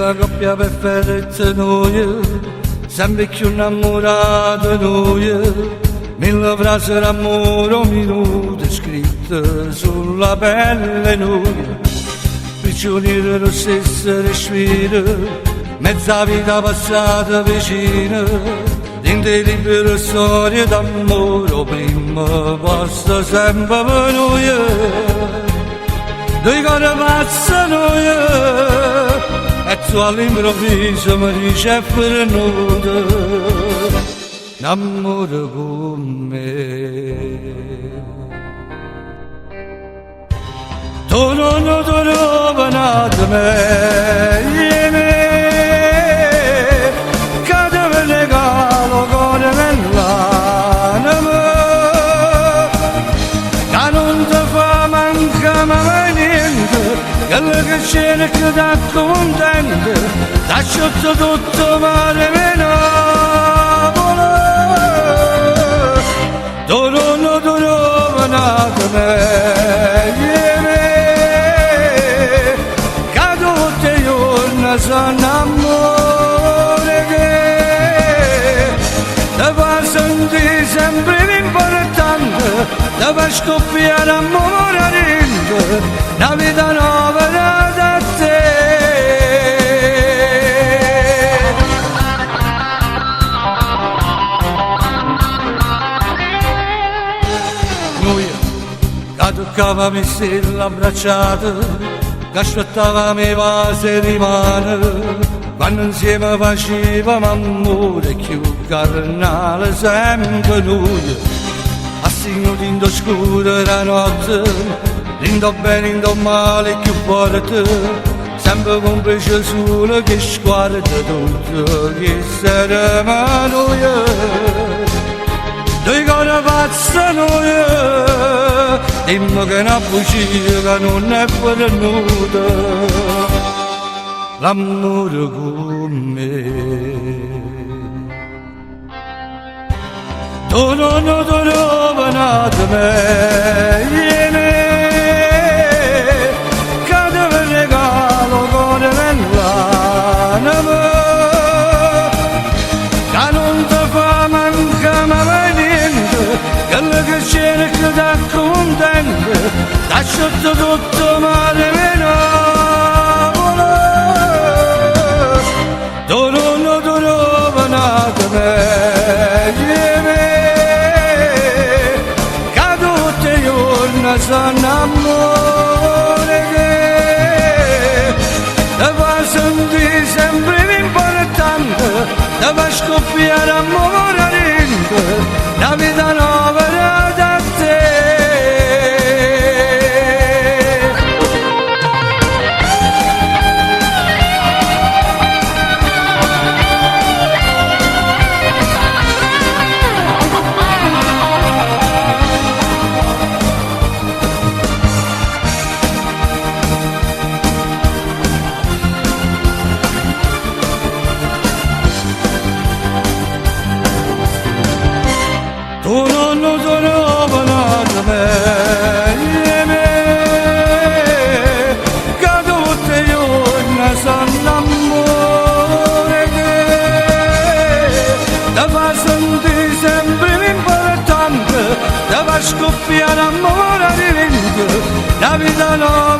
la coppia perfetta noi, sempre più innamorata noi, mille frasi d'amore minute scritte sulla pelle noi, prigionieri lo stesso respiro, mezza vita passata vicina, dentro libere storie d'amore, prima posto sempre per noi, due cori pazzi noi, e tu all'improvviso mi dice per noi, l'amore con me. Tu non trovi nada meglio, che ti regalo con l'anima, che non ti fa mancare mai niente, quello che c'è che ti accontenta, lascia tutto male meno. Tu non trovi nada meglio, sono amore che ti fa sentire sempre importante, ti fa scoppiare amore dentro, una vita nuova da te. Noi che toccavamo i stelle abbracciati, che aspettavamo i vasi di mano, quando insieme facevamo amore più carnale sempre noi, a segno di scuro la notte, lindo bene, lindo male più forte, sempre complice solo che sguarda tutto che saremo noi, due cori pazzi noi, dimmi che una bugia che non è venuta, l'amore con me. Tu non trovi nada meglio, che ti regalo con l'anima, che non ti fa mancare mai niente, quello che c'è che ti accontenta, lascia tutto male meno. Tu non trovi nada meglio, che tutti i giorni sono amore che ti fa sentire sempre importante, ti fa scoppiare amore dentro, una vita nuova da te. Tu non trovi nada meglio, che tutti i giorni sono amore che ti fa sentire sempre importante, ti fa scoppiare amore dentro, la vita nuova.